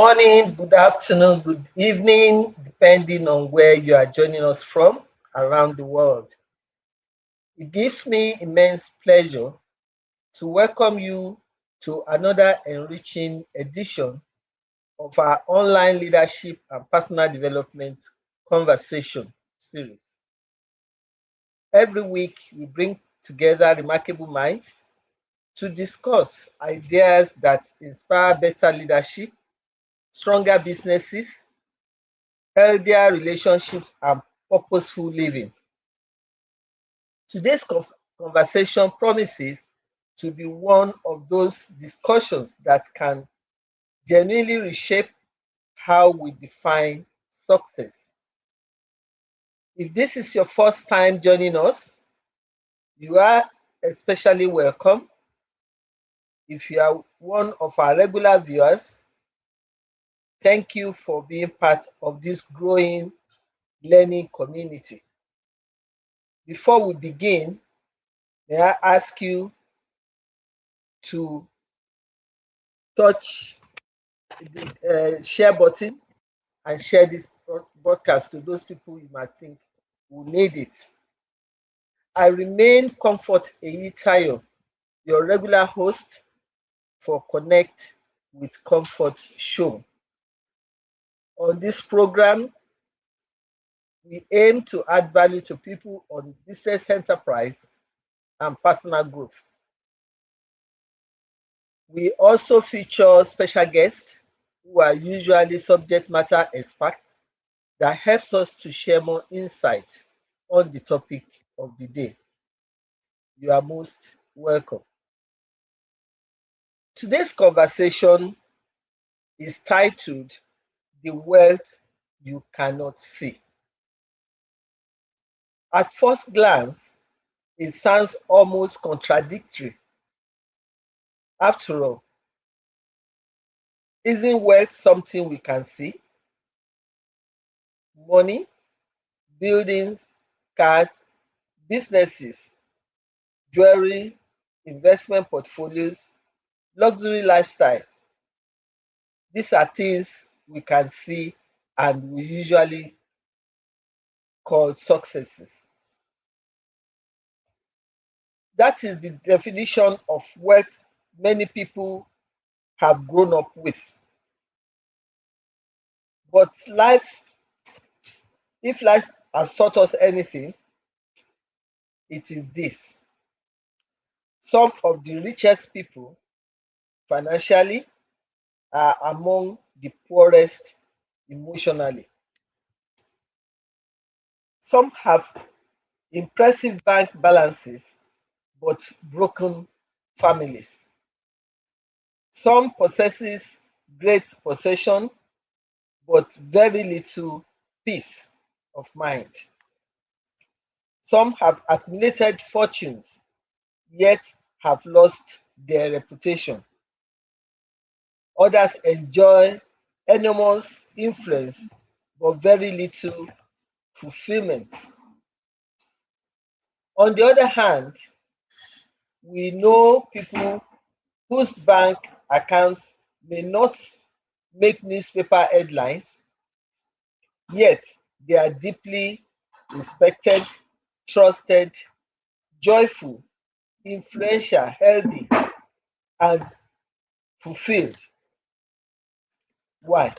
Morning, good afternoon, good evening, depending on where you are joining us from around the world. It gives me immense pleasure to welcome you to another enriching edition of our online leadership and personal development conversation series. Every week, we bring together remarkable minds to discuss ideas that inspire better leadership, stronger businesses, healthier relationships, and purposeful living. Today's conversation promises to be one of those discussions that can genuinely reshape how we define success. If this is your first time joining us, you are especially welcome. If you are one of our regular viewers, thank you for being part of this growing learning community. Before we begin, may I ask you to touch the share button and share this broadcast to those people you might think will need it. I remain Comfort Eyitayo, your regular host for Connect with Comfort show. On this program, we aim to add value to people on business enterprise and personal growth. We also feature special guests who are usually subject matter experts that helps us to share more insight on the topic of the day. You are most welcome. Today's conversation is titled The Wealth You Cannot See. At first glance, it sounds almost contradictory. After all, isn't wealth something we can see? Money, buildings, cars, businesses, jewelry, investment portfolios, luxury lifestyles. These are things we can see and we usually call successes. That is the definition of wealth many people have grown up with. But if life has taught us anything, it is this. Some of the richest people financially are among the poorest emotionally. Some have impressive bank balances but broken families. Some possesses great possession but very little peace of mind. Some have accumulated fortunes yet have lost their reputation. Others enjoy enormous influence but very little fulfillment. On the other hand, we know people whose bank accounts may not make newspaper headlines, yet they are deeply respected, trusted, joyful, influential, healthy, and fulfilled. Why?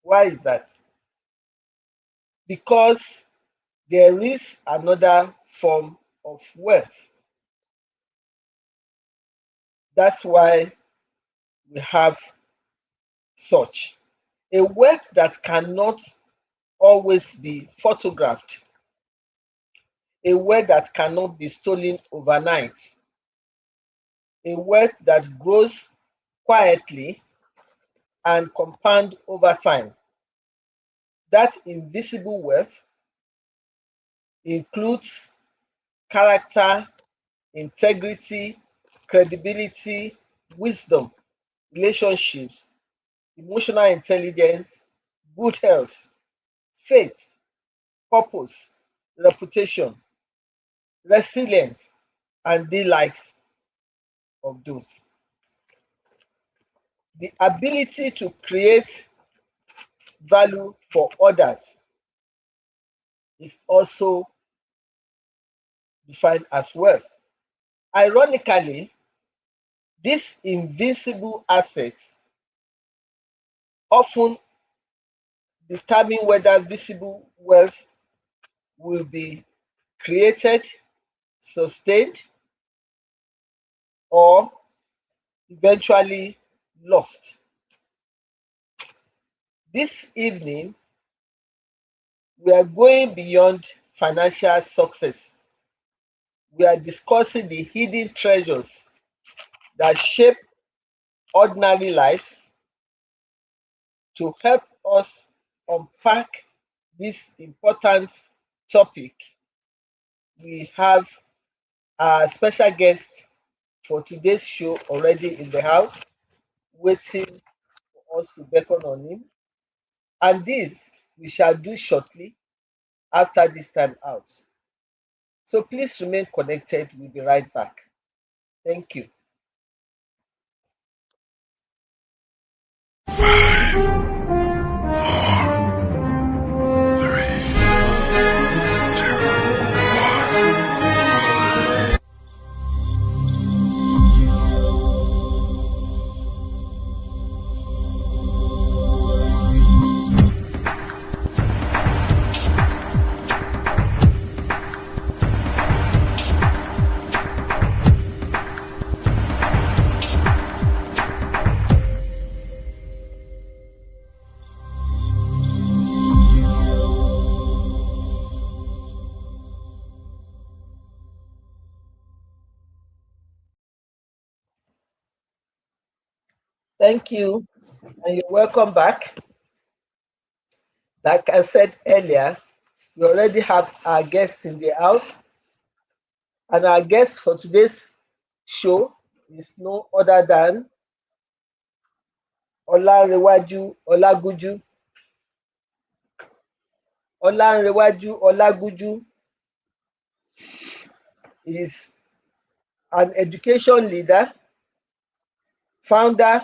Why is that? Because there is another form of wealth. That's why we have such a wealth that cannot always be photographed, a wealth that cannot be stolen overnight, a wealth that grows quietly and compound over time. That invisible wealth includes character, integrity, credibility, wisdom, relationships, emotional intelligence, good health, faith, purpose, reputation, resilience, and the likes of those. The ability to create value for others is also defined as wealth. Ironically, these invisible assets often determine whether visible wealth will be created, sustained, or eventually lost. This evening, we are going beyond financial success. We are discussing the hidden treasures that shape ordinary lives. To help us unpack this important topic, we have our special guest for today's show already in the house, waiting for us to beckon on him. And this we shall do shortly after this time out. So please remain connected. We'll be right back. Thank you. Thank you, and you're welcome back. Like I said earlier, we already have our guest in the house, and our guest for today's show is no other than Olanrewaju Olaguju. Olanrewaju Olaguju is an education leader, founder,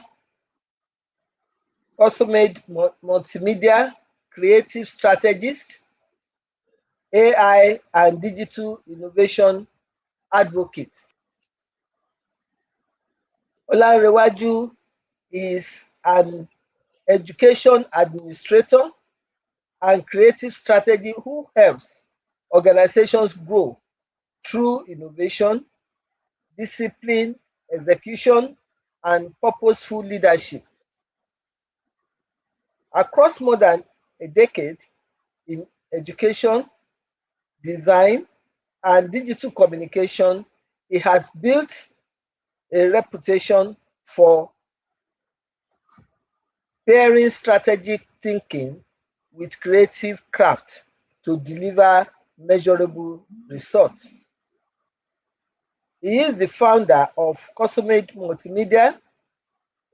Customade multimedia creative strategist, AI and digital innovation advocate. Olanrewaju is an education administrator and creative strategy who helps organizations grow through innovation, discipline, execution, and purposeful leadership. Across more than a decade in education, design, and digital communication, he has built a reputation for pairing strategic thinking with creative craft to deliver measurable results. He is the founder of Customade Multimedia,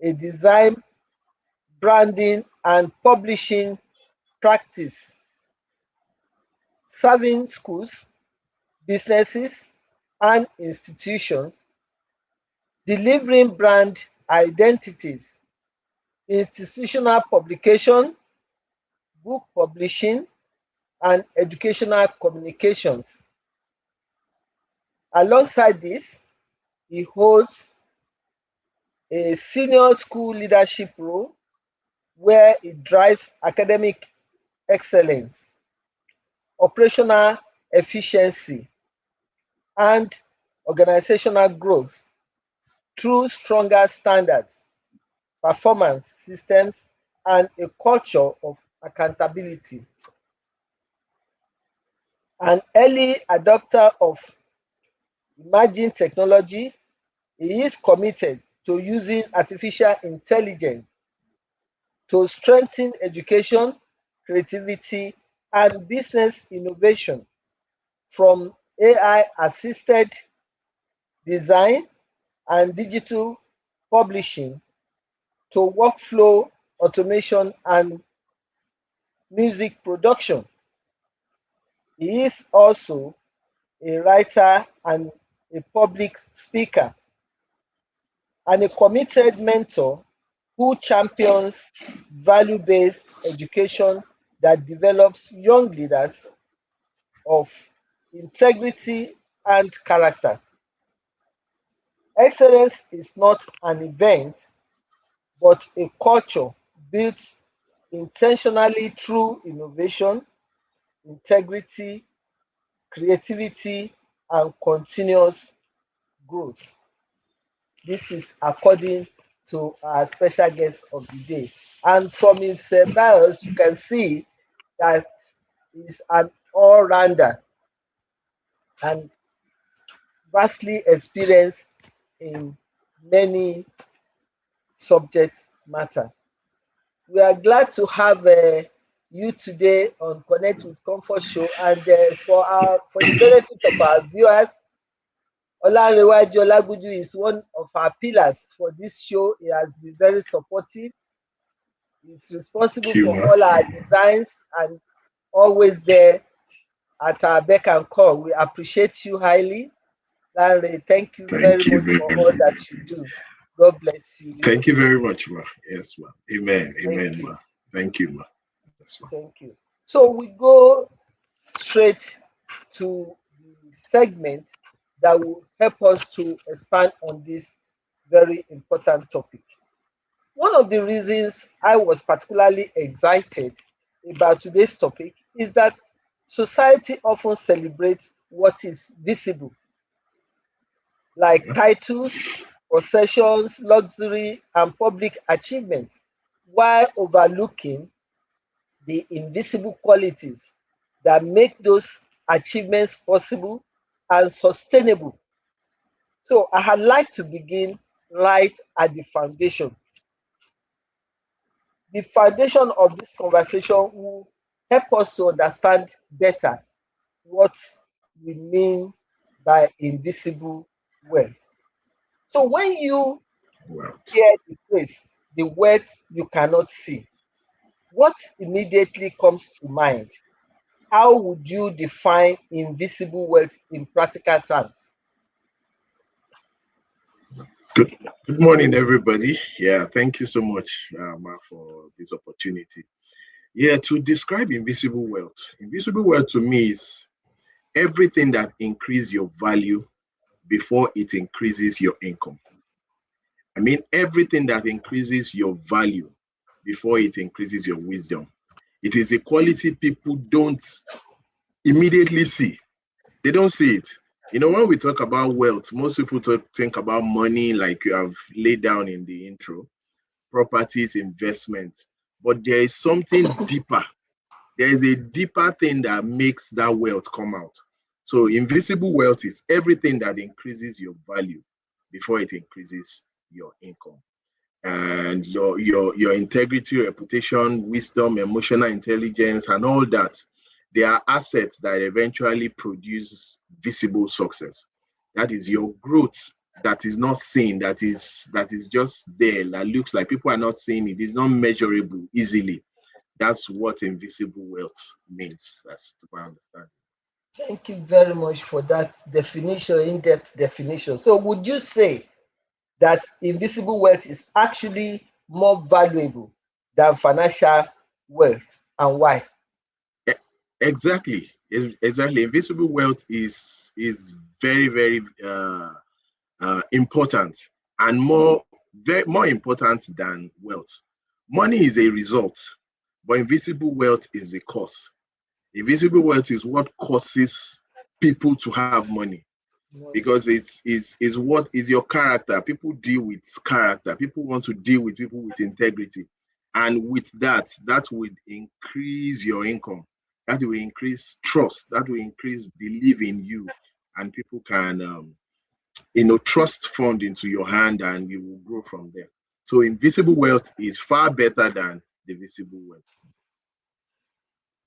a design, branding, and publishing practice serving schools, businesses, and institutions, delivering brand identities, institutional publication, book publishing, and educational communications. Alongside this, he holds a senior school leadership role where he drives academic excellence, operational efficiency, and organizational growth through stronger standards, performance systems, and a culture of accountability. An early adopter of emerging technology, he is committed to using artificial intelligence to strengthen education, creativity, and business innovation, from AI assisted design and digital publishing to workflow automation and music production. He is also a writer and a public speaker and a committed mentor who champions value-based education that develops young leaders of integrity and character. Excellence is not an event, but a culture built intentionally through innovation, integrity, creativity, and continuous growth. This is according to our special guest of the day. And from his bios, you can see that he's an all-rounder and vastly experienced in many subject matter. We are glad to have you today on Connect with Comfort Show, and for the benefit of our viewers, Olanrewaju Olaguju is one of our pillars for this show. He has been very supportive. He's responsible Thank you, for ma. all our designs and always there at our beck and call. We appreciate you highly. Larry, thank you very Thank you much for very all that you do. God bless you. Thank you very much, ma. Yes, ma. Amen. Thank Amen, you. ma. Thank you, ma. Yes, ma. Thank you. So we go straight to the segment that will help us to expand on this very important topic. One of the reasons I was particularly excited about today's topic is that society often celebrates what is visible, like titles, possessions, luxury, and public achievements, while overlooking the invisible qualities that make those achievements possible and sustainable. So I had like to begin right at the foundation. The foundation of this conversation will help us to understand better what we mean by invisible wealth. So when you Well, hear the phrase, the wealth you cannot see, what immediately comes to mind? How would you define invisible wealth in practical terms? good. Good morning, everybody. Yeah, thank you so much, ma, for this opportunity. Yeah, to describe invisible wealth to me is everything that increases your value before it increases your income. I mean, everything that increases your value before it increases your wisdom. It is a quality people don't immediately see. They don't see it. You know, when we talk about wealth, most people think about money, like you have laid down in the intro, properties, investment. But there is something deeper. There is a deeper thing that makes that wealth come out. So invisible wealth is everything that increases your value before it increases your income. And your integrity, reputation, wisdom, emotional intelligence, and all that, they are assets that eventually produce visible success. That is your growth that is not seen, that is just there, that looks like people are not seeing it, is not measurable easily. That's what invisible wealth means. That's to my understanding. Thank you very much for that definition, in-depth definition. So would you say that invisible wealth is actually more valuable than financial wealth, and why? E- Exactly. Exactly. Invisible wealth is very, very important, and more important than wealth. Money is a result, but invisible wealth is a cause. Invisible wealth is what causes people to have money, because it's what is your character. People deal with character. People want to deal with people with integrity, and with that, that would increase your income. That will increase trust. That will increase belief in you, and people can trust fund into your hand, and you will grow from there. So invisible wealth is far better than the visible wealth.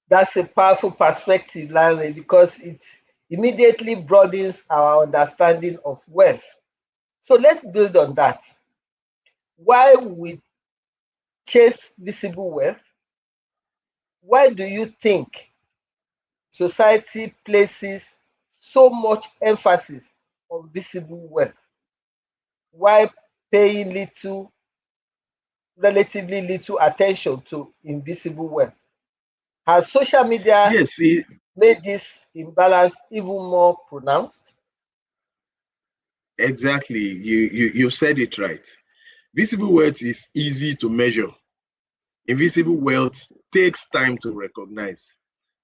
That's a powerful perspective, Larry, because it immediately broadens our understanding of wealth. So let's build on that. Why we chase visible wealth? Why do you think society places so much emphasis on visible wealth while paying little relatively little attention to invisible wealth. Has social media Yes, made this imbalance even more pronounced? exactly. You said it right. Visible wealth is easy to measure. Invisible wealth takes time to recognize.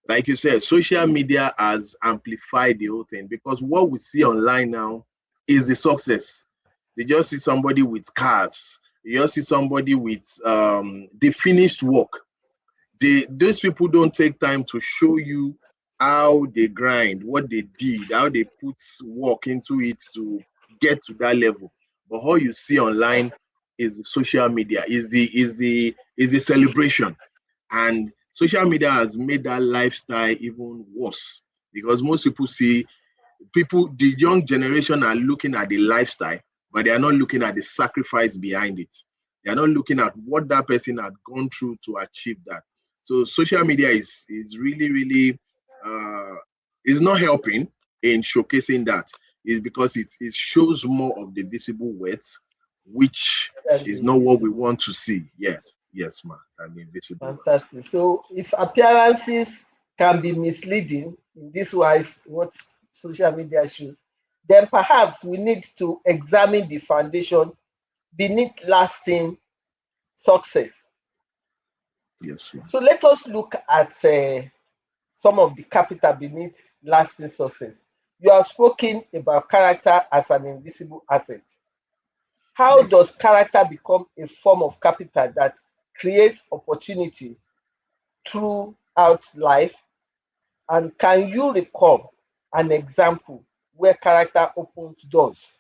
Like you said, social media has amplified the whole thing because what we see online now is the success. They just see somebody with cars, you just see somebody with the finished work. Those people don't take time to show you how they grind, what they did, how they put work into it to get to that level. But all you see online is the social media, is the celebration. And social media has made that lifestyle even worse because most people see people, the young generation are looking at the lifestyle, but they are not looking at the sacrifice behind it. They are not looking at what that person had gone through to achieve that. So social media is really, really uh, is not helping in showcasing that. Is because it shows more of the visible words, which And the is not what we invisible. want to see. Yes, yes, ma, than the invisible words. Fantastic. So if appearances can be misleading in this wise, what social media shows, then perhaps we need to examine the foundation beneath lasting success. Yes, ma. So let us look at some of the capital beneath lasting success. You have spoken about character as an invisible asset. How Yes. does character become a form of capital that creates opportunities throughout life? And can you recall an example where character opened doors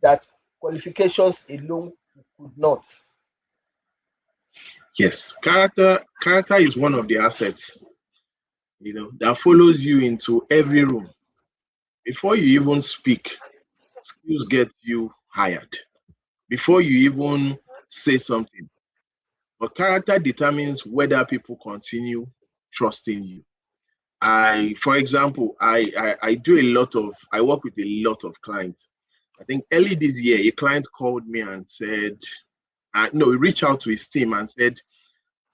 that qualifications alone could not? Yes, character is one of the assets, that follows you into every room. Before you even speak, skills get you hired. Before you even say something. But character determines whether people continue trusting you. For example, I do a lot of, I work with a lot of clients. I think early this year, a client called me and said, no, he reached out to his team and said,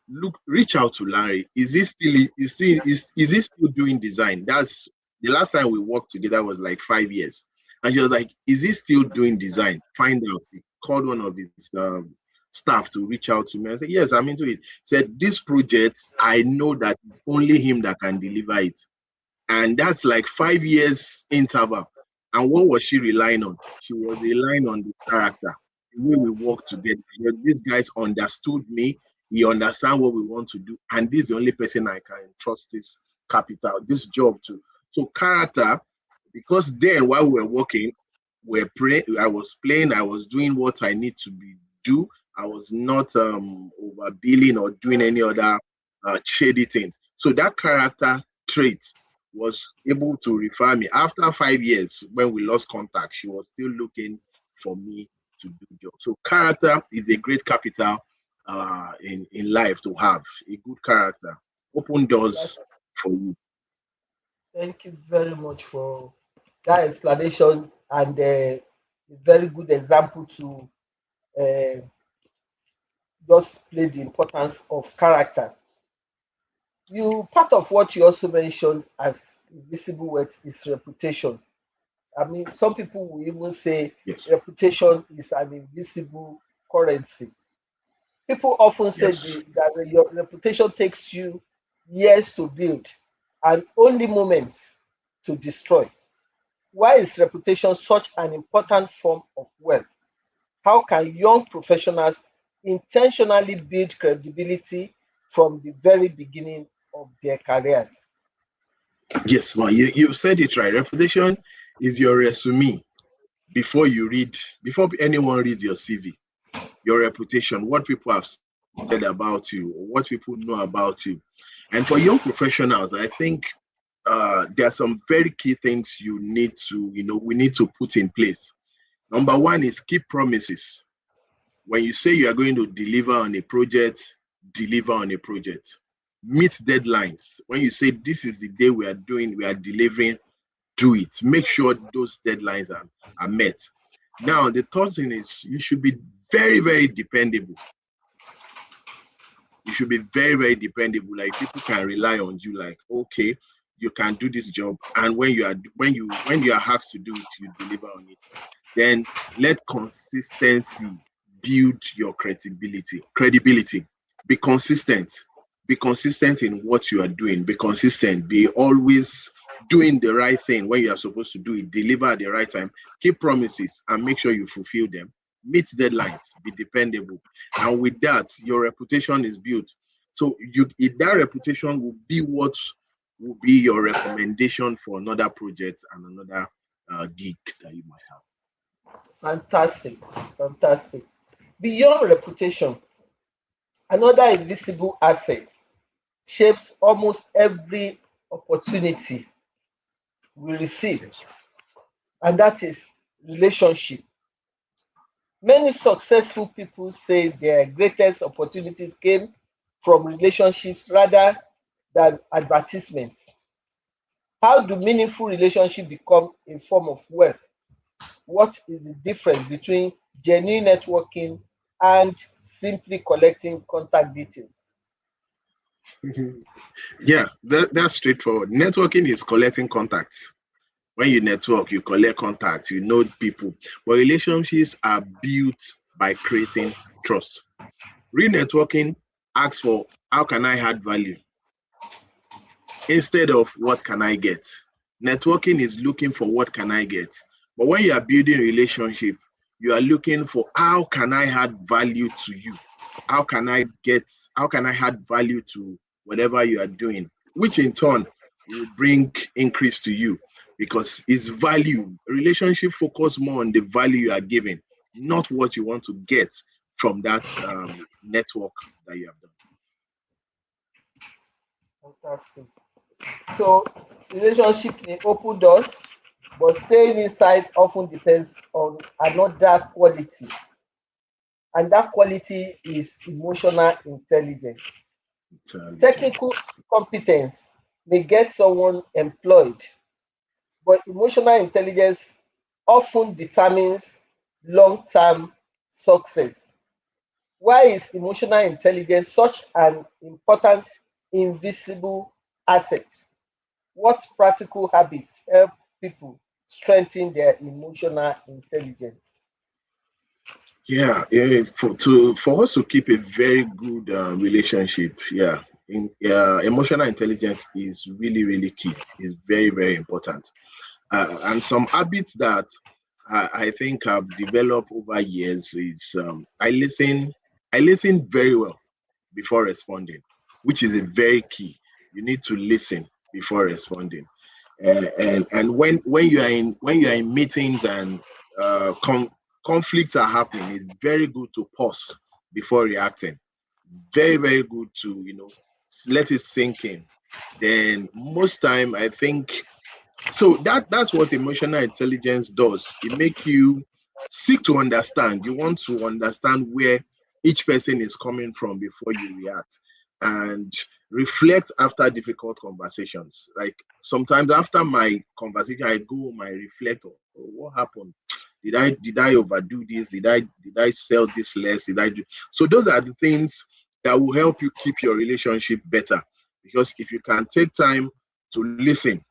look, reach out to Larry. Is he still doing design? That's the last time we worked together was like 5 years. And she was like, is he still doing design? Find out. He called one of his staff to reach out to me. I said, yes, I'm into it. Said, this project, I know that only him that can deliver it. And that's like 5 years interval. And what was she relying on? She was relying on the character, the way we work together. These guys understood me. He understand what we want to do, and this is the only person I can trust this capital, this job to. So character, because then while we were working, we're praying. I was playing. I was doing what I need to be do. I was not overbilling or doing any other shady things. So that character trait was able to refer me. After 5 years, when we lost contact, she was still looking for me to do the job. So character is a great capital in life to have. A good character open doors That's, for you. thank you very much for that explanation and a very good example to uh, just play the importance of character. You part of what you also mentioned as invisible wealth is reputation. I mean, some people will even say Yes, reputation is an invisible currency. People often say yes, that your reputation takes you years to build and only moments to destroy. Why is reputation such an important form of wealth? How can young professionals intentionally build credibility from the very beginning of their careers? yes. Well, you said it right. Reputation is your resume before before anyone reads your CV. Your reputation, what people have said about you, or what people know about you. And for young professionals, I think there are some very key things we need to put in place. Number one is keep promises. When you say you are going to deliver on a project, deliver on a project. Meet deadlines. When you say this is the day we are delivering, do it. Make sure those deadlines are met. Now, the third thing is you should be very, very dependable. You should be very, very dependable. Like people can rely on you. Like, okay, you can do this job, and when you are asked to do it, you deliver on it. Then let consistency build your credibility. Credibility. Be consistent. Be consistent in what you are doing. Be consistent. Be always doing the right thing when you are supposed to do it. Deliver at the right time. Keep promises and make sure you fulfill them. Meet deadlines. Be dependable. And with that, your reputation is built. So that reputation will be what will be your recommendation for another project and another gig that you might have. Fantastic, fantastic. Beyond reputation, another invisible asset shapes almost every opportunity we receive, and that is relationship. Many successful people say their greatest opportunities came from relationships rather than advertisements. How do meaningful relationships become a form of wealth? What is the difference between genuine networking and simply collecting contact details? Yeah, that's straightforward. Networking is collecting contacts. When you network, you collect contacts, you know people. But relationships are built by creating trust. Real networking asks for how can I add value instead of what can I get. Networking is looking for what can I get. But when you are building relationship, you are looking for how can I add value to you? How can I add value to whatever you are doing? Which in turn will bring increase to you because it's value. Relationship focus more on the value you are giving, not what you want to get from that network that you have done. Fantastic. So, relationship may open doors, but staying inside often depends on another quality, and that quality is emotional intelligence. Intelligent. Technical competence may get someone employed, but emotional intelligence often determines long term success. Why is emotional intelligence such an important invisible asset? What practical habits help people strengthen their emotional intelligence? Yeah, for us to keep a very good relationship, emotional intelligence is really really key. Is very very important. And some habits that I think I've developed over years is I listen very well before responding, which is a very key. You need to listen before responding. And when you are in meetings and conflicts are happening, it's very good to pause before reacting. Very very good to let it sink in. Then most time I think so that's what emotional intelligence does. It make you seek to understand. You want to understand where each person is coming from before you react and reflect after difficult conversations. Like sometimes after my conversation I go home, I reflect, oh, what happened. Did I overdo this? Did I sell this less? Did I do so? Those are the things that will help you keep your relationship better, because if you can take time to listen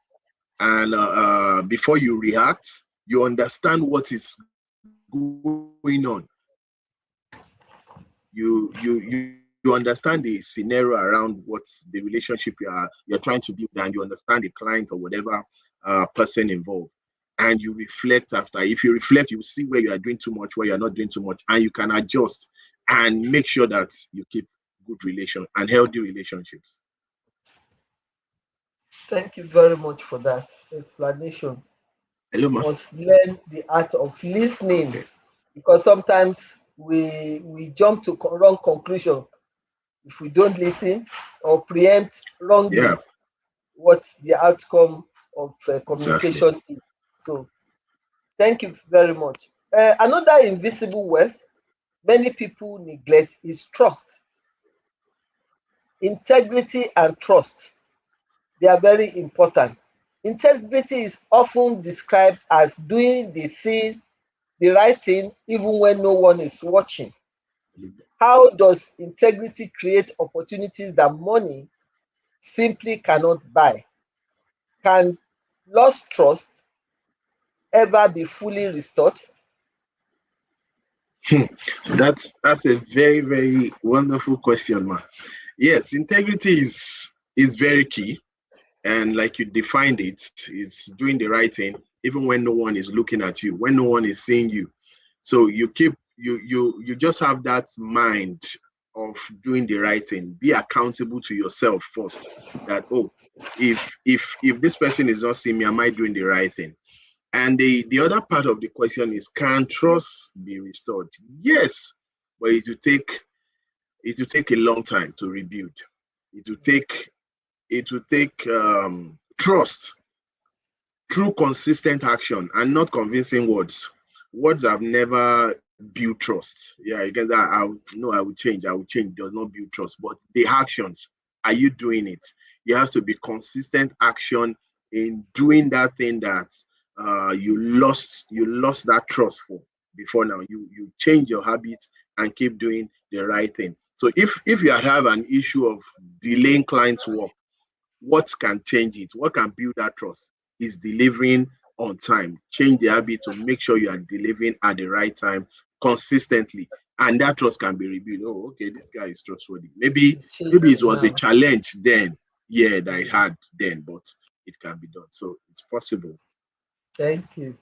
and before you react, you understand what is going on. You understand the scenario around what's the relationship you're trying to build, and you understand the client or whatever person involved, and you reflect after. If you reflect, you see where you are doing too much, where you're not doing too much, and you can adjust and make sure that you keep good relation and healthy relationships. Thank you very much for that explanation. Hello, We ma. must learn the art of listening Okay. because sometimes we jump to wrong conclusion if we don't listen or preempt Yeah, wrongly what the outcome of exactly. communication is. So, thank you very much. Another invisible wealth many people neglect is trust, integrity, and trust. They are very important. Integrity is often described as doing the right thing, even when no one is watching. How does integrity create opportunities that money simply cannot buy? Can lost trust ever be fully restored? That's a very, very wonderful question, ma. Yes, integrity is very key, and like you defined it, is doing the right thing even when no one is looking at you, when no one is seeing you. So you just have that mind of doing the right thing. Be accountable to yourself first. That, oh, if this person is not seeing me, am I doing the right thing? And the other part of the question is, can trust be restored? Yes, but it will take a long time to rebuild. It will take trust through consistent action and not convincing words. Words have never built trust. Yeah, you get that. I will change. I will change. Does not build trust. But the actions, are you doing it? You have to be consistent action in doing that thing that you lost that trust for before now. You change your habits and keep doing the right thing. So if you have an issue of delaying clients' work, what can change it? What can build that trust is delivering on time. Change the habit to make sure you are delivering at the right time consistently. And that trust can be rebuilt. Oh, okay, this guy is trustworthy. It's Maybe it changing was a now. challenge then, yeah, that I had then, but it can be done. So it's possible. Thank you.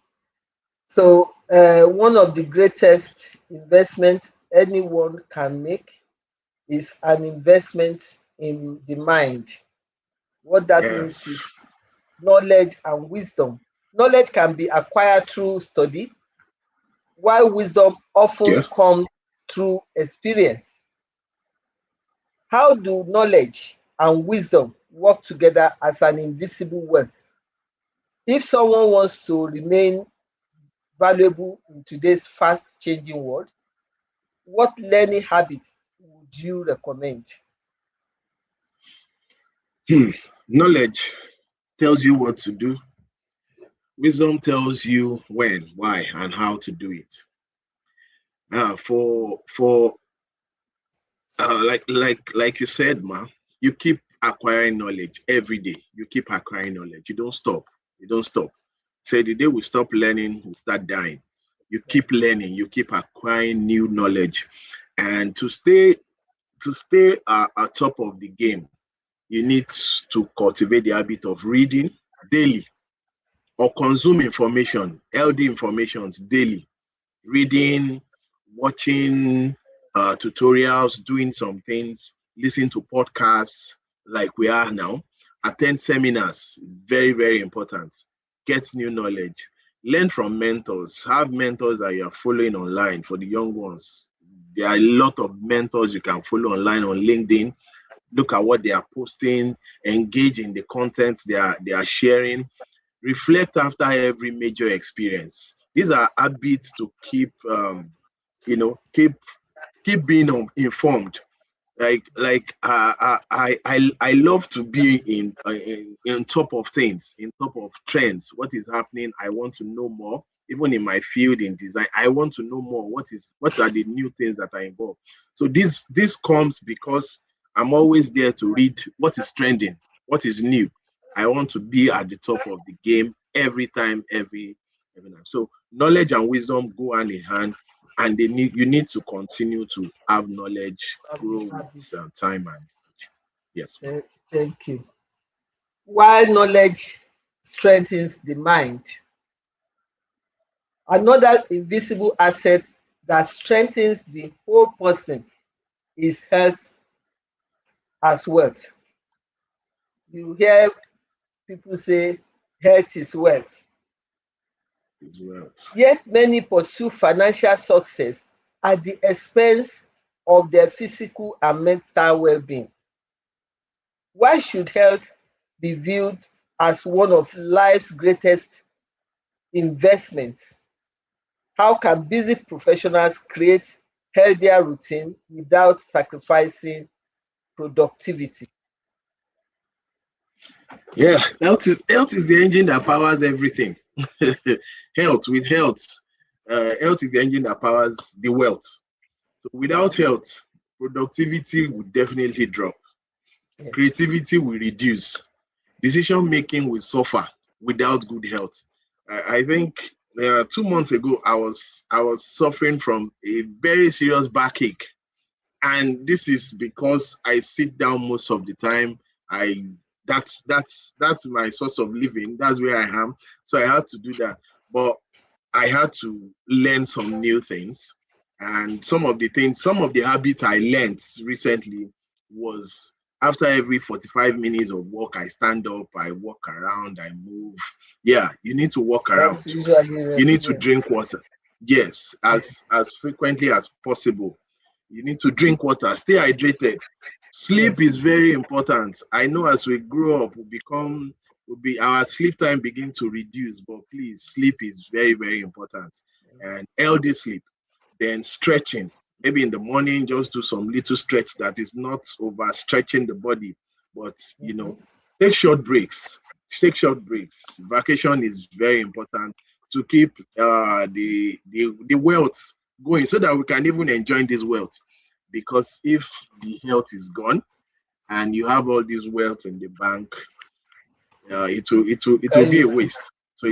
So, one of the greatest investments anyone can make is an investment in the mind. What that means is Yes. knowledge and wisdom. Knowledge can be acquired through study, while wisdom often Yes. comes through experience. How do knowledge and wisdom work together as an invisible wealth? If someone wants to remain valuable in today's fast changing world, what learning habits would you recommend? Hmm. Knowledge tells you what to do. Wisdom tells you when, why, and how to do it. For like you said, ma, you keep acquiring knowledge every day. You keep acquiring knowledge. You don't stop. You don't stop. So the day we stop learning, we start dying. You keep learning. You keep acquiring new knowledge, and to stay at top of the game, you need to cultivate the habit of reading daily or consume information, healthy informations daily. Reading, watching tutorials, doing some things, listen to podcasts like we are now, attend seminars is very, very important. Get new knowledge, learn from mentors, have mentors that you are following online for the young ones. There are a lot of mentors you can follow online on LinkedIn. Look at what they are posting, engage in the content they are sharing, reflect after every major experience. These are habits to keep being informed. I love to be in top of things, in top of trends. What is happening? I want to know more. Even in my field in design, I want to know more. What are the new things that are involved? So this comes because I'm always there to read what is trending, what is new. I want to be at the top of the game every time, every time. So knowledge and wisdom go hand in hand, and you need to continue to have knowledge Have the grow with habit. time and yes, ma'am. Thank you. While knowledge strengthens the mind, another invisible asset that strengthens the whole person is health as wealth. You hear people say health is wealth. As well. Yet many pursue financial success at the expense of their physical and mental well-being. Why should health be viewed as one of life's greatest investments? How can busy professionals create healthier routine without sacrificing productivity? Yeah, health is the engine that powers everything. Health, with health, health is the engine that powers the wealth. So without health, productivity will definitely drop. Yes. Creativity will reduce. Decision making will suffer without good health. I think 2 months ago I was suffering from a very serious backache, and this is because I sit down most of the time. I that's my source of living. That's where I am. So I had to do that. But I had to learn some new things. And some of the habits I learned recently was after every 45 minutes of walk, I stand up, I walk around, I move. Yeah, you need to walk That's around. usually You need to recommend. drink water. Yes, Yes. as frequently as possible. You need to drink water, stay hydrated. Sleep Yes. is very important. I know as we grow up, will be our sleep time begin to reduce, but please, sleep is very, very important. And healthy sleep, then stretching. Maybe in the morning, just do some little stretch that is not over stretching the body, but Mhm. take short breaks. Take short breaks. Vacation is very important to keep the wealth going so that we can even enjoy this wealth. Because if the health is gone and you have all this wealth in the bank, it will Can be a use it. waste. So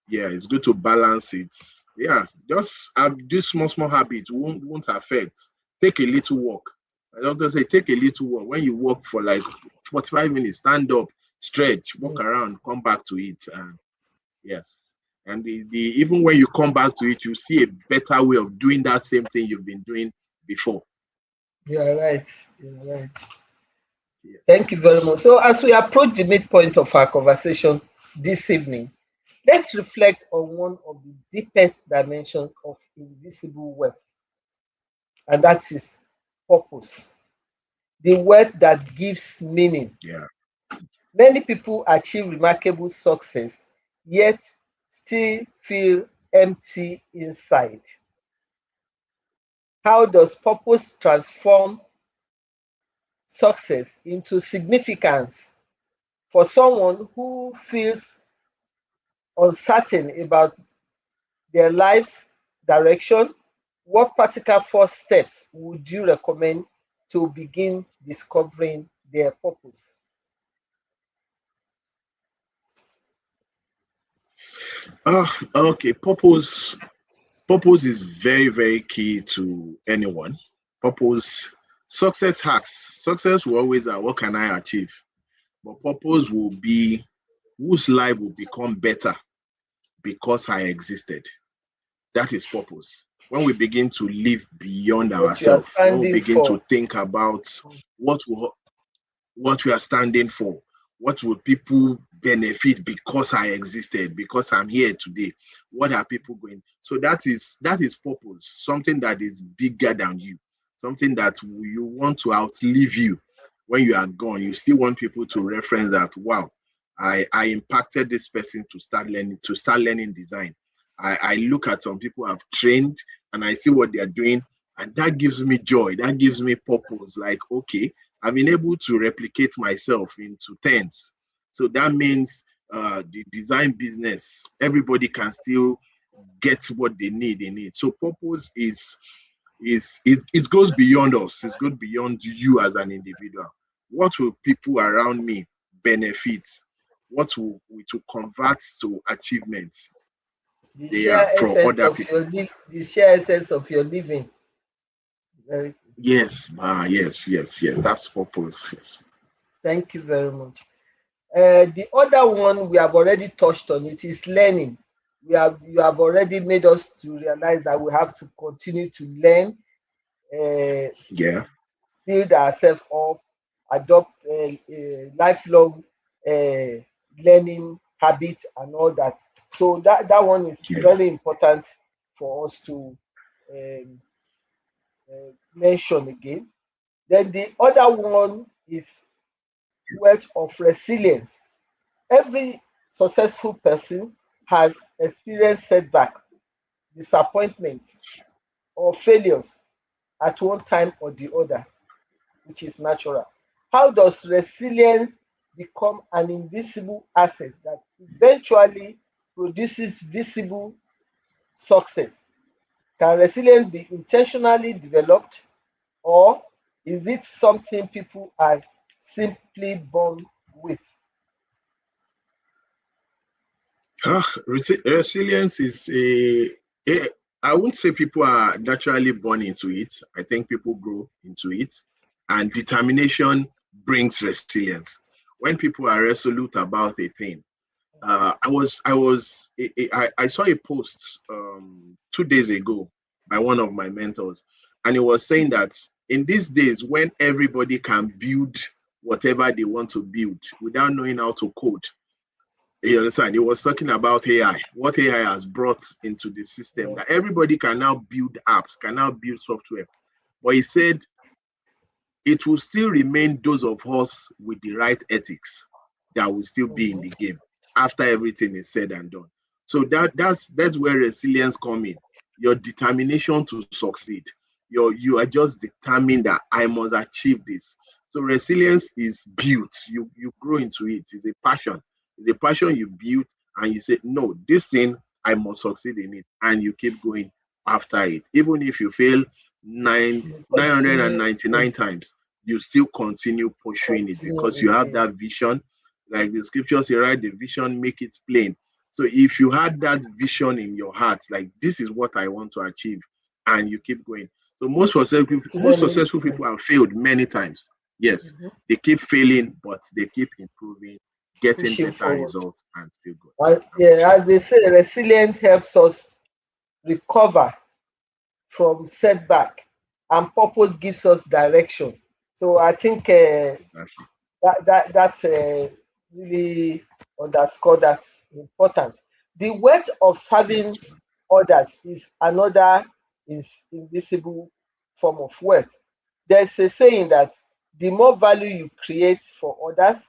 it's good to balance it. Yeah, just do small habits won't affect. Take a little walk. I don't say take a little walk. When you walk for like 45 minutes, stand up, stretch, walk Mm. around, come back to it. And yes. And the even when you come back to it, you see a better way of doing that same thing you've been doing before. You are right. You are right. Yeah. Thank you very much. So, as we approach the midpoint of our conversation this evening, let's reflect on one of the deepest dimensions of invisible wealth, and that is purpose, the wealth that gives meaning. Yeah. Many people achieve remarkable success, yet still feel empty inside. How does purpose transform success into significance for someone who feels uncertain about their life's direction? What practical first steps would you recommend to begin discovering their purpose? Okay. Purpose is very, very key to anyone. Purpose, success hacks. Success will always what can I achieve? But purpose will be whose life will become better because I existed. That is purpose. When we begin to live beyond What you are ourselves, when we standing begin for. to think about what will what we are standing for. What will people benefit because I existed, because I'm here today? What are people going? So that is purpose, something that is bigger than you, something that you want to outlive you. When you are gone, you still want people to reference that. Wow, I impacted this person to start learning design. I look at some people I've trained and I see what they are doing, and that gives me joy. That gives me purpose. Like, okay, I've been able to replicate myself into tens. So that means the design business, everybody can still get what they need in it. So purpose it goes beyond us. It goes beyond you as an individual. What will people around me benefit? What will to convert to achievements? The They are sheer for essence other of people. your the sheer essence of your living. Very, Yes, yes. That's purpose. Yes. thank you very much. The other one we have already touched on it is learning. You have already made us to realize that we have to continue to learn, uh, Yeah. build ourselves up, adopt a lifelong uh, learning habit and all that. So that one is Yeah. very important for us to um, mention again. Then the other one is wealth of resilience. Every successful person has experienced setbacks, disappointments, or failures at one time or the other, which is natural. How does resilience become an invisible asset that eventually produces visible success? Can resilience be intentionally developed, or is it something people are simply born with? Resilience is I wouldn't say people are naturally born into it. I think people grow into it, and determination brings resilience. When people are resolute about a thing, I saw a post 2 days ago by one of my mentors, and it was saying that in these days when everybody can build whatever they want to build without knowing how to code, you understand? He was talking about AI, what AI has brought into the system, Yeah. that everybody can now build apps, can now build software. But he said it will still remain those of us with the right ethics that will still be in Mhm. the game after everything is said and done. So that's where resilience comes in. Your determination to succeed. You are just determined that I must achieve this. So resilience is built. You grow into it. It's a passion. It's a passion you build, and you say, no, this thing I must succeed in it, and you keep going after it. Even if you fail You nine hundred and continue ninety to nine times, you still continue pursuing it because continue you have again. that vision. Like the scriptures, you write the vision, make it plain. So if you had that vision in your heart, like this is what I want to achieve, and you keep going. So most Student successful people have failed many times. Yes, they keep failing, but they keep improving, getting pushing better forward. results, and still going and Yeah, pushing as they forward. say, resilience helps us recover from setback, and purpose gives us direction. So I think Exactly. that really underscore that importance. The weight of serving others is another invisible form of wealth. There's a saying that the more value you create for others,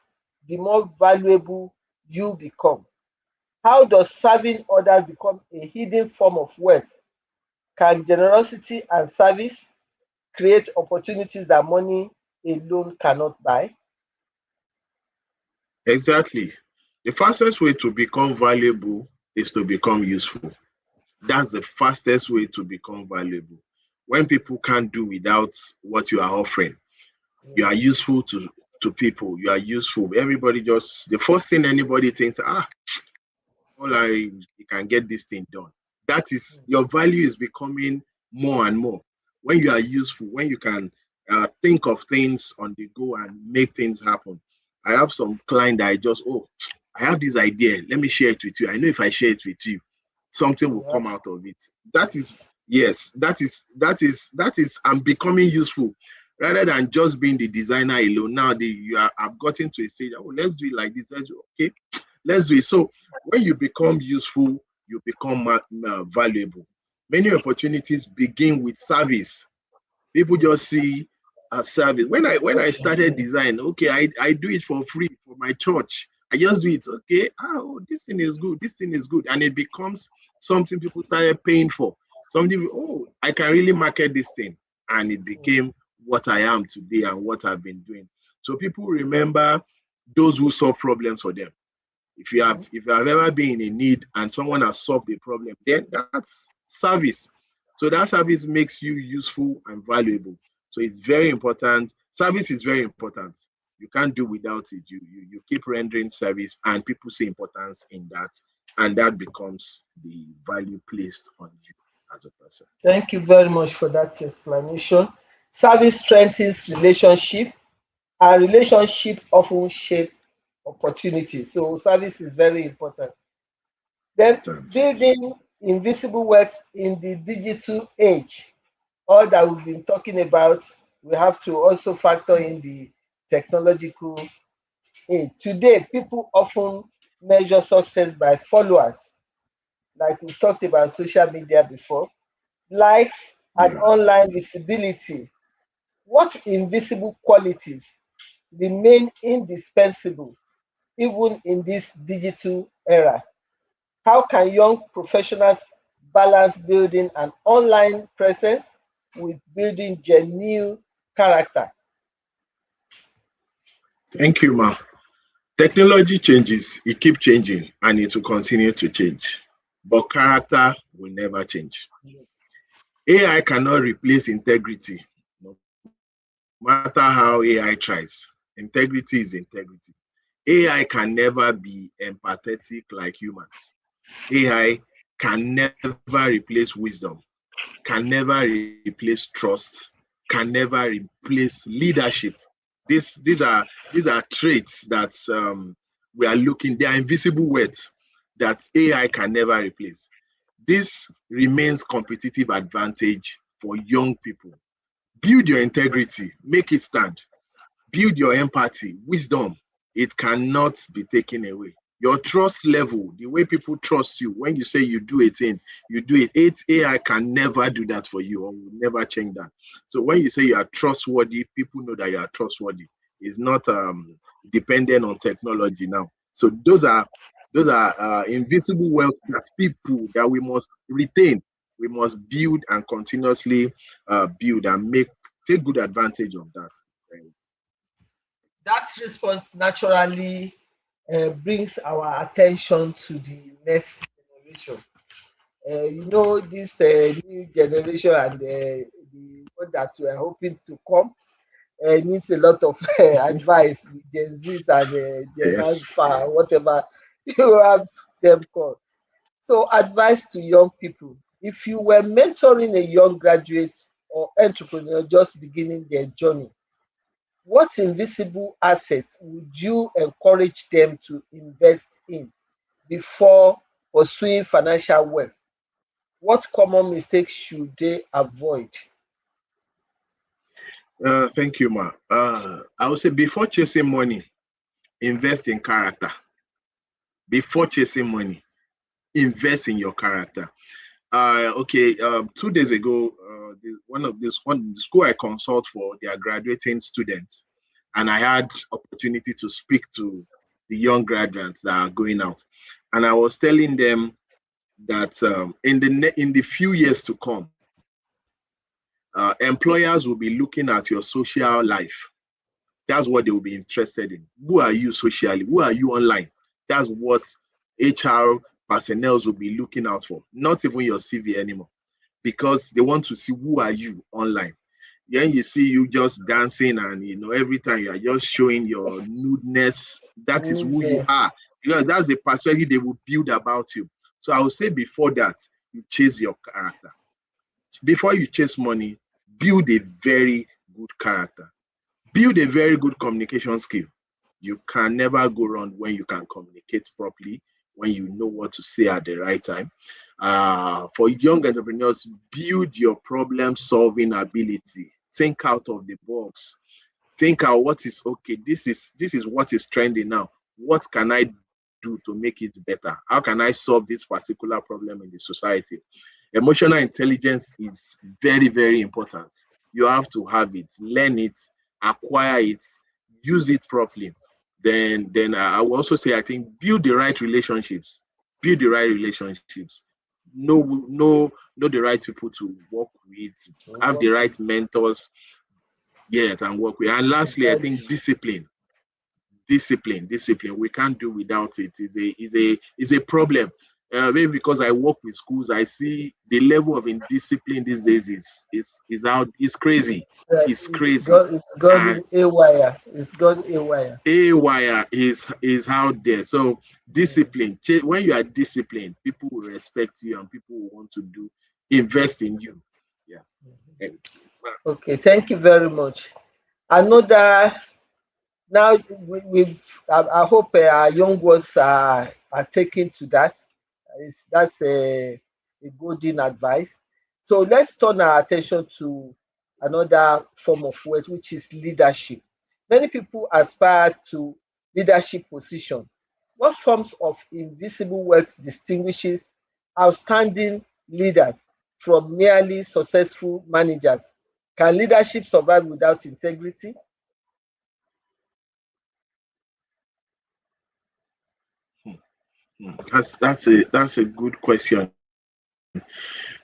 the more valuable you become. How does serving others become a hidden form of wealth? Can generosity and service create opportunities that money alone cannot buy? Exactly. The fastest way to become valuable is to become useful. That's the fastest way to become valuable. When people can't do without what you are offering, you are useful to people. You are useful. Everybody just the first thing anybody thinks, all I you can get this thing done. That is your value is becoming more and more. When you are useful, when you can think of things on the go and make things happen. I have some client that I have this idea. Let me share it with you. I know if I share it with you, something will come out of it. That is yes, that is I'm becoming useful rather than just being the designer alone. Now I've gotten to a stage. Oh, let's do it like this. Okay, let's do it. So when you become useful, you become valuable. Many opportunities begin with service. People just see a service. When I started design, okay, I do it for free for my church. I just do it. Okay, this thing is good. This thing is good, and it becomes something people started paying for. Something, I can really market this thing, and it became what I am today and what I've been doing. So people remember those who solve problems for them. If you have ever been in need and someone has solved the problem, then that's service. So that service makes you useful and valuable. So it's very important. Service is very important. You can't do without it. You keep rendering service and people see importance in that, and that becomes the value placed on you as a person. Thank you very much for that explanation. Service strengthens relationship, and relationship often shape opportunities. So service is very important. Then Important. building invisible works in the digital age. All that we've been talking about, we have to also factor in the technological age. Today, people often measure success by followers, like we talked about social media before, likes, and Yeah. online visibility. What invisible qualities remain indispensable even in this digital era? How can young professionals balance building an online presence with building genuine character? Thank you, Ma. Technology changes, it keeps changing, and it will continue to change. But character will never change. AI cannot replace integrity. No, matter how AI tries, integrity is integrity. AI can never be empathetic like humans. AI can never replace wisdom, can never replace trust, can never replace leadership. These are traits that we are looking. They are invisible words that AI can never replace. This remains competitive advantage for young people. Build your integrity, make it stand. Build your empathy, wisdom. It cannot be taken away. Your trust level, the way people trust you, when you say you do a thing, you do it. AI can never do that for you or will never change that. So when you say you are trustworthy, people know that you are trustworthy. It's not dependent on technology now. So those are invisible wealth that people that we must retain, we must build and continuously build and take good advantage of that. That response naturally brings our attention to the next generation. This new generation and the one that we are hoping to come needs a lot of advice, the Gen Zs and Gen Yes. Alpha, whatever you have them called. So, advice to young people: if you were mentoring a young graduate or entrepreneur just beginning their journey, what invisible assets would you encourage them to invest in before pursuing financial wealth? What common mistakes should they avoid? Thank you, Ma. I would say before chasing money, invest in character. Before chasing money, invest in your character. Okay. 2 days ago, the school I consult for, they are graduating students, and I had opportunity to speak to the young graduates that are going out, and I was telling them that in the few years to come, employers will be looking at your social life. That's what they will be interested in. Who are you socially? Who are you online? That's what HR personnel will be looking out for, not even your CV anymore, because they want to see who are you online. Then you see you just dancing and every time you are just showing your nudeness. That is who you Yes. are, because that's the perspective they will build about you. So I would say before that, you chase your character. Before you chase money, build a very good character. Build a very good communication skill. You can never go wrong when you can communicate properly, when you know what to say at the right time. For young entrepreneurs, build your problem solving ability. Think out of the box. Think out what is okay. This is what is trending now. What can I do to make it better? How can I solve this particular problem in the society? Emotional intelligence is very, very important. You have to have it, learn it, acquire it, use it properly. Then I will also say I think build the right relationships. Build the right relationships. Know the right people to work with, have the Work right with mentors, yes, and work with. And lastly, I that. think discipline. Discipline. We can't do without it. Is a problem. Maybe because I work with schools, I see the level of indiscipline these days is out. It's crazy. It's crazy. It's gone And haywire. It's gone haywire. AWire is out there. So Mm. discipline. When you are disciplined, people will respect you and people will want to invest in you. Yeah. Thank you. Okay, thank you very much. Another now I hope our young ones are taking to that. That's a golden advice. So let's turn our attention to another form of wealth, which is leadership. Many people aspire to leadership position. What forms of invisible wealth distinguishes outstanding leaders from merely successful managers? Can leadership survive without integrity? That's a good question.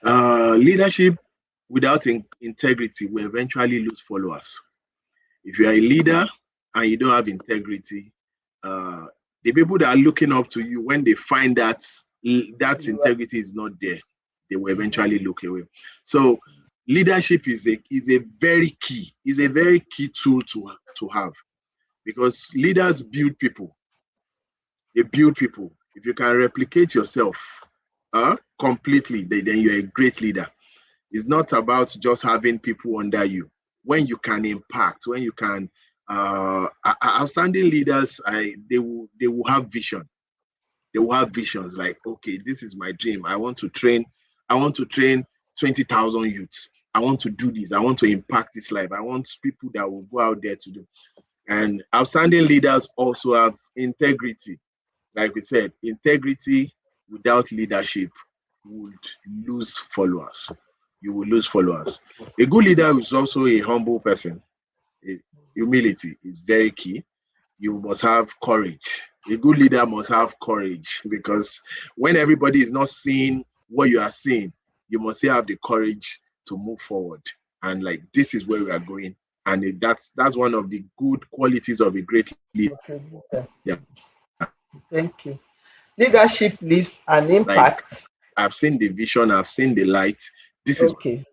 Leadership without integrity will eventually lose followers. If you are a leader and you don't have integrity, uh, the people that are looking up to you, when they find that You are integrity is not there, they will mhm. eventually look away. So Leadership is a very key tool to have, because leaders build people. They build people. If you can replicate yourself completely, then you're a great leader. It's not about just having people under you. When you can impact, when you can, outstanding leaders, they will have vision. They will have visions like, okay, this is my dream. I want to train 20,000 youths. I want to do this. I want to impact this life. I want people that will go out there to do. And outstanding leaders also have integrity. Like we said, integrity without leadership would lose followers. You will lose followers. A good leader is also a humble person. Humility is very key. You must have courage. A good leader must have courage, because when everybody is not seeing what you are seeing, you must still have the courage to move forward. And like, this is where we are going. And that's one of the good qualities of a great leader. Okay, okay. Thank you. Leadership leaves an Like, impact. I've seen the vision, I've seen the light. This is Okay,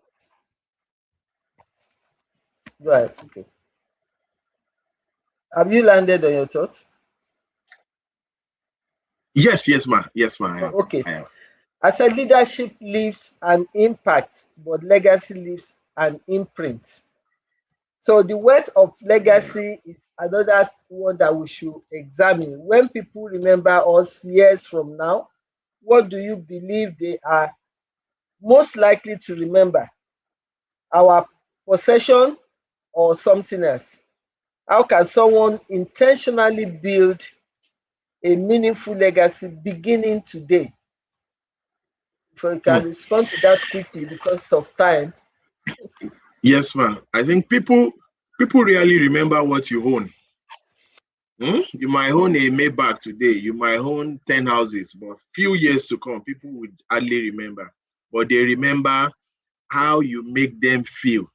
right. Okay. Have you landed on your thoughts? yes, ma, I have. Okay. I have. I said leadership leaves an impact, but legacy leaves an imprint. So the weight of Yeah. legacy is another one that we should examine. When people remember us years from now, what do you believe they are most likely to remember? Our possession or something else? How can someone intentionally build a meaningful legacy beginning today? If you Hmm. can respond to that quickly because of time. Yes, ma. I think people really remember what you own. You might own a Maybach today, you might own 10 houses, but few years to come, people would hardly remember. But they remember how you make them feel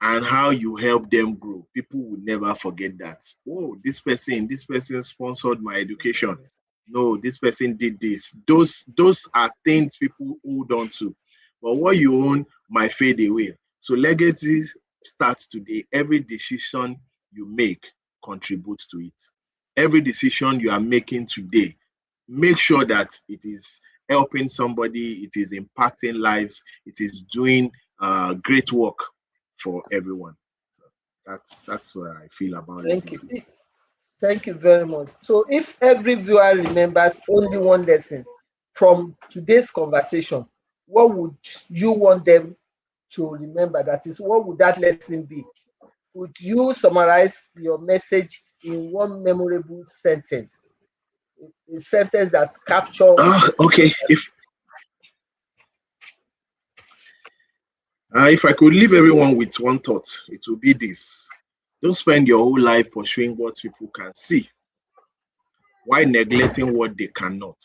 and how you help them grow. People will never forget that. Oh, this person sponsored my education. No, this person did this. Those are things people hold on to. But what you own might fade away. So legacy starts today. Every decision you make contributes to it. Every decision you are making today, make sure that it is helping somebody, it is impacting lives, it is doing great work for everyone. So that's what I feel about Thank legacy. you. Thank you very much. So, if every viewer remembers only one lesson from today's conversation, what would you want them to remember? That is, what would that lesson be? Would you summarize your message in one memorable sentence? A sentence that captures. Okay. If I could leave everyone with one thought, it would be this: don't spend your whole life pursuing what people can see while neglecting what they cannot.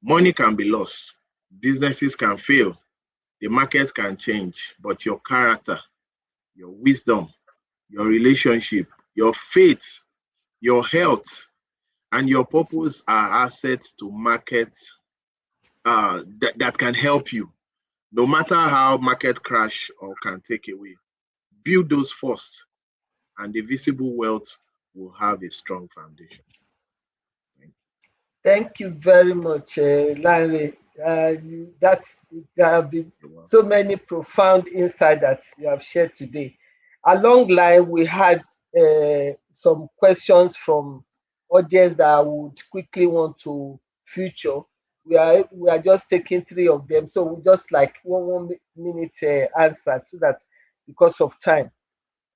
Money can be lost, businesses can fail, the market can change, but your character, your wisdom, your relationship, your faith, your health, and your purpose are assets to market that can help you, no matter how market crash or can take away. Build those first, and the visible wealth will have a strong foundation. Thank Thank you very much, Larry. There have been you. Well, so many profound insights that you have shared today. Along line, we had some questions from audience that I would quickly want to feature. We are just taking three of them, so we just like one minute answer so that because of time.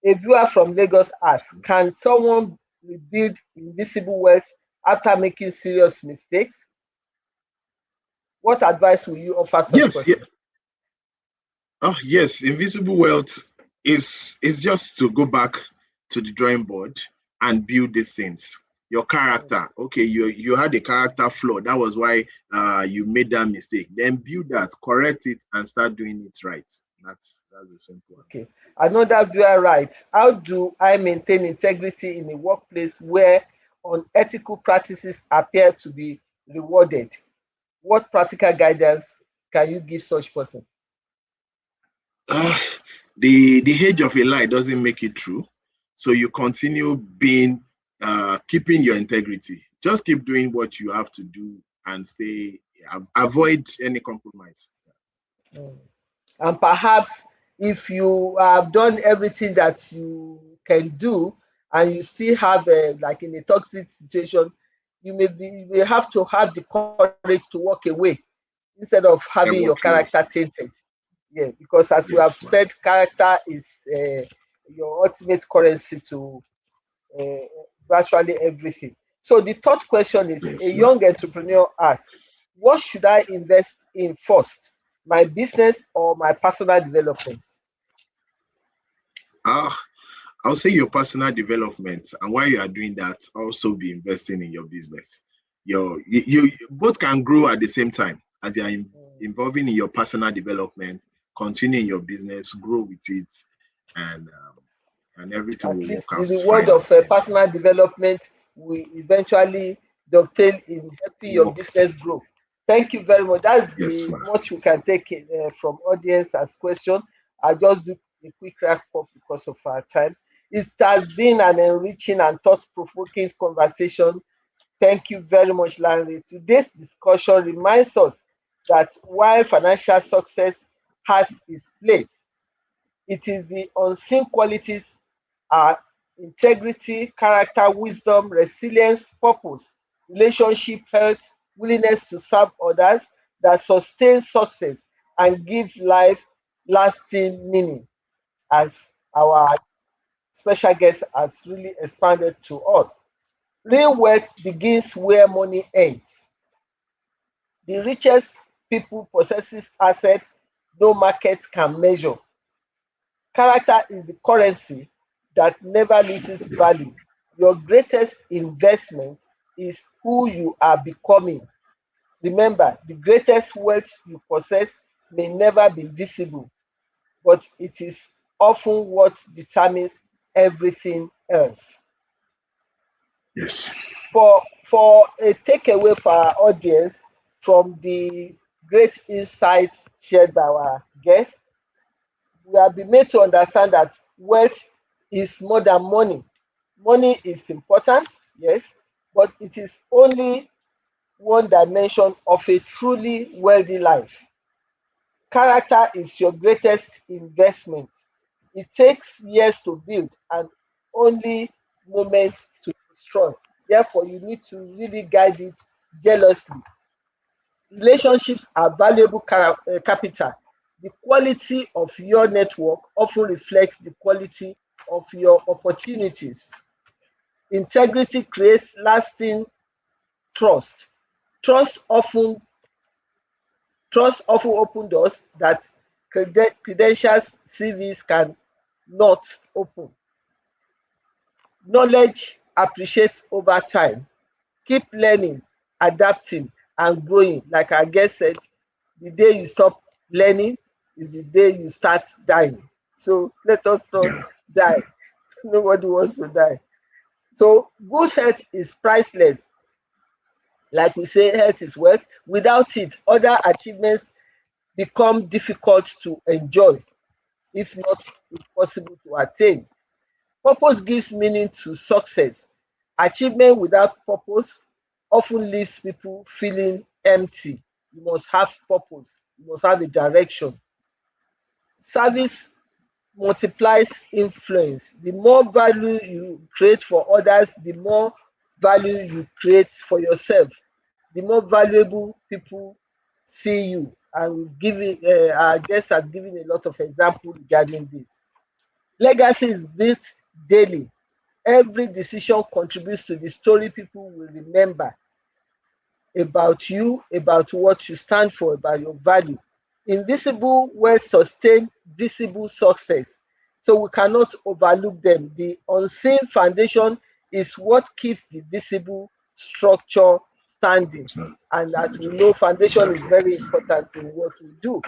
A viewer from Lagos asks, can someone rebuild invisible wealth after making serious mistakes? What advice will you offer such yes, yeah. person? Yes. Invisible wealth is just to go back to the drawing board and build these things. Your character, okay, you had a character flaw. That was why you made that mistake. Then build that, correct it, and start doing it right. That's the simple answer Okay. to it. Another viewer writes, how do I maintain integrity in a workplace where unethical practices appear to be rewarded? What practical guidance can you give such person? The age of a lie doesn't make it true. So you continue being keeping your integrity. Just keep doing what you have to do and avoid any compromise. Mm. And perhaps if you have done everything that you can do and you still have like in a toxic situation, you may have to have the courage to walk away instead of having I your walk away. character tainted. Yeah, because as we have Yes, ma'am. said, character is your ultimate currency to uh, virtually everything. So the third question is, a Yes, ma'am. young entrepreneur asks, what should I invest in first, my business or my personal development? Ah, I'll say your personal development, and while you are doing that, also be investing in your business. You both can grow at the same time as you are involving in your personal development, continue in your business, grow with it, and everything At will work least the out reward fine at of the end. personal development will eventually dovetail in helping your Work. business grow. Thank you very much. That's Yes, the ma'am. much we can take from audience as question. I'll just do a quick wrap up because of our time. It has been an enriching and thought-provoking conversation. Thank you very much, Larry. Today's discussion reminds us that while financial success has its place, it is the unseen qualities are integrity, character, wisdom, resilience, purpose, relationship, health, willingness to serve others that sustain success and give life lasting meaning, as our special guest has really expanded to us. Real wealth begins where money ends. The richest people possesses assets no market can measure. Character is the currency that never loses value. Your greatest investment is who you are becoming. Remember, the greatest wealth you possess may never be visible, but it is often what determines everything else. Yes. For a takeaway for our audience from the great insights shared by our guests, we have been made to understand that wealth is more than money. Money is important, yes, but it is only one dimension of a truly wealthy life. Character is your greatest investment. It takes years to build and only moments to destroy. Therefore, you need to really guide it jealously. Relationships are valuable capital. The quality of your network often reflects the quality of your opportunities. Integrity creates lasting trust. Trust often trust often open doors that credentials CVs can not open. Knowledge appreciates over time. Keep learning, adapting, and growing. Like our guest said, the day you stop learning is the day you start dying. So let us not Yeah. die. Nobody wants to die. So good health is priceless. Like we say, health is wealth. Without it, other achievements become difficult to enjoy, if not impossible to attain. Purpose gives meaning to success. Achievement without purpose often leaves people feeling empty. You must have purpose, you must have a direction. Service multiplies influence. The more value you create for others, the more value you create for yourself. The more valuable people see you. And we've given, our guests have given a lot of examples regarding this. Legacy is built daily. Every decision contributes to the story people will remember about you, about what you stand for, about your value. Invisible well sustained visible success. So we cannot overlook them. The unseen foundation is what keeps the visible structure standing. So, And as we know, foundation is exactly. very important in what we do.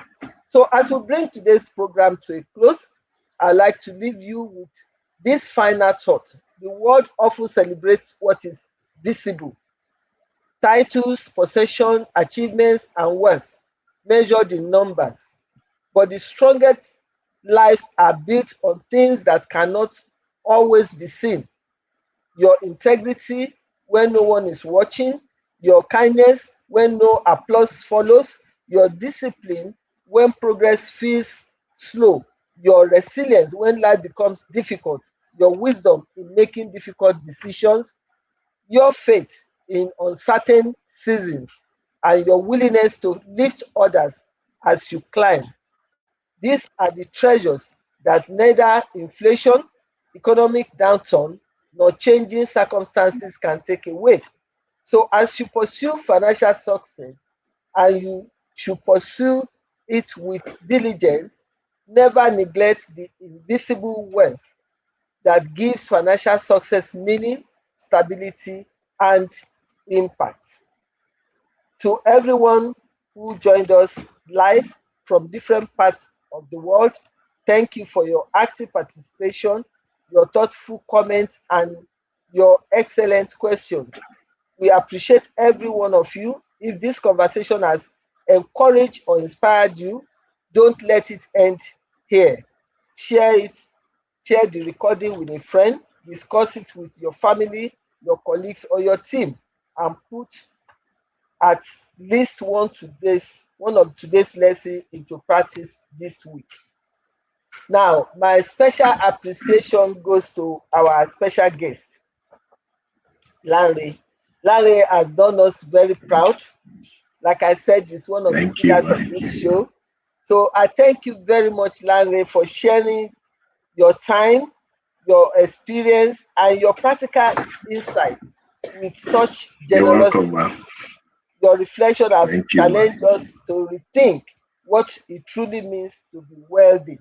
So as we bring today's program to a close, I'd like to leave you with this final thought. The world often celebrates what is visible: titles, possession, achievements, and wealth measured in numbers. But the strongest lives are built on things that cannot always be seen. Your integrity when no one is watching, your kindness when no applause follows, your discipline when progress feels slow, your resilience when life becomes difficult, your wisdom in making difficult decisions, your faith in uncertain seasons, and your willingness to lift others as you climb. These are the treasures that neither inflation, economic downturn, nor changing circumstances can take away. So, as you pursue financial success, and you should pursue it with diligence, never neglect the invisible wealth that gives financial success meaning, stability, and impact. To everyone who joined us live from different parts of the world, thank you for your active participation, your thoughtful comments, and your excellent questions. We appreciate every one of you. If this conversation has encouraged or inspired you, don't let it end here. Share it, share the recording with a friend, discuss it with your family, your colleagues, or your team, and put at least one of today's lesson into practice this week. Now, my special appreciation goes to our special guest, Lanre. Lanre has done us very proud. Like I said, he's one of the Thank you, pillars of man. this show. So I thank you very much, Lanre, for sharing your time, your experience, and your practical insights with such You're welcome, generosity. man. Your reflection have Thank you, man. challenged us to rethink what it truly means to be wealthy.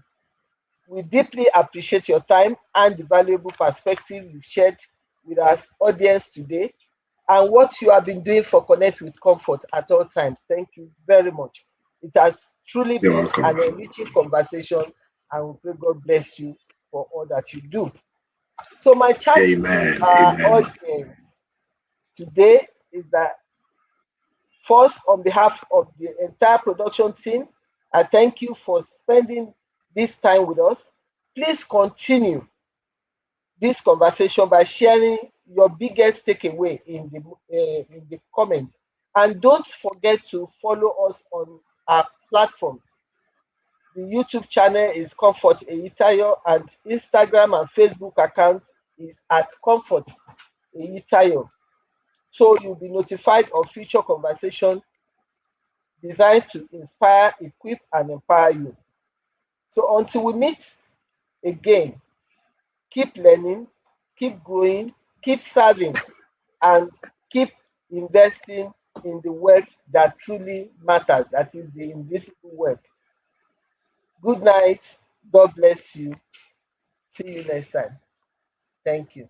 We deeply appreciate your time and the valuable perspective you shared with our audience today and what you have been doing for Connect with Comfort at all times. Thank you very much. It has truly You're been welcome, an man. enriching conversation, and we pray God bless you for all that you do. So, my charge to Amen. our Amen. audience today is that first, on behalf of the entire production team, I thank you for spending this time with us. Please continue this conversation by sharing your biggest takeaway in the comments, and don't forget to follow us on our platforms. The YouTube channel is Comfort Eyitayo, and Instagram and Facebook account is at Comfort Eyitayo. So you'll be notified of future conversation designed to inspire, equip, and empower you. So until we meet again, keep learning, keep growing, keep serving, and keep investing in the wealth that truly matters, that is the invisible wealth. Good night. God bless you. See you next time. Thank you.